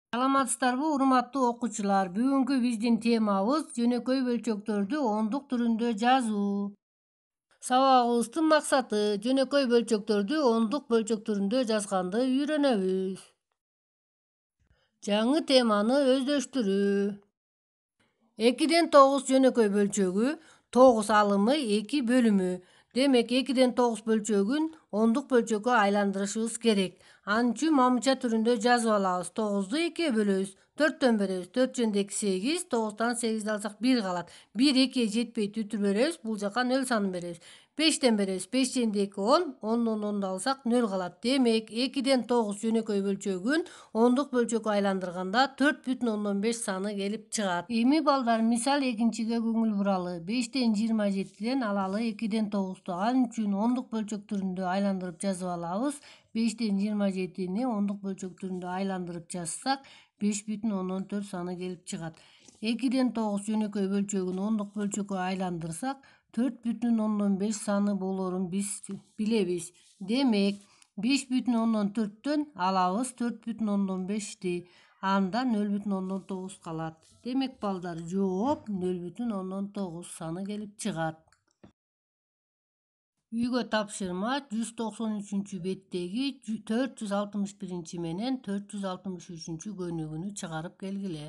Саламатсыздарбы урматтуу окуучулар? Бүгүнкү биздин темабыз жөнөкөй бөлчөктөрдү ондук түрүндө жазуу. Сабагыбыздын максаты жөнөкөй бөлчөктөрдү ондук бөлчөк түрүндө жазганды үйрөнөбүз. Жаңы теманы өздөштүрүү. 2-9 жөнөкөй бөлчөгү 9 алымы 2 бөлүмү. Демек 2-9 бөлчөгүн ондук бөлчөккө айландырышыбыз керек. Анын үчүн мамыча түрүндө жазып алабыз. 9-ду 2-ге бөлөбүз. 4төн беребиз. 4 жөнүндө 2 8. 9тан 8 алсак 1 калат. 1 2-ге жетпей түтүр беребиз. Бул жака 0 санын беребиз. 5тен беребиз. 5 жөнүндө 2 10. 10дон 10ду алсак 0 калат. Демек 2-9 жөнөкөй бөлчөгүн ондук бөлчөккө айландырганда 4,5 саны келип чыгат. Эми балдар мисал экинчиге көңүл буралы. 5тен 27ден алалы 2-9'ту. Анын үчүн ондук бөлчөк түрүндө айландырып жазып алабыз. 5тен 27-ни ондук бөлчөк түрүндө айландырып жазсак 5,4 саны келип чыгат. 2-9 жөнөкөй бөлчөгүн ондук бөлчөккө айландырсак 4,5 саны болорун биз билебиз. Демек 5,4төн алабыз 4,5'ти. Анда 0,9 калат. Демек балдар жооп 0,9 саны келип чыгат. Үйгө тапшырма 193 беттеги 461 менен 463 көнүгүүнү чыгарып келгиле.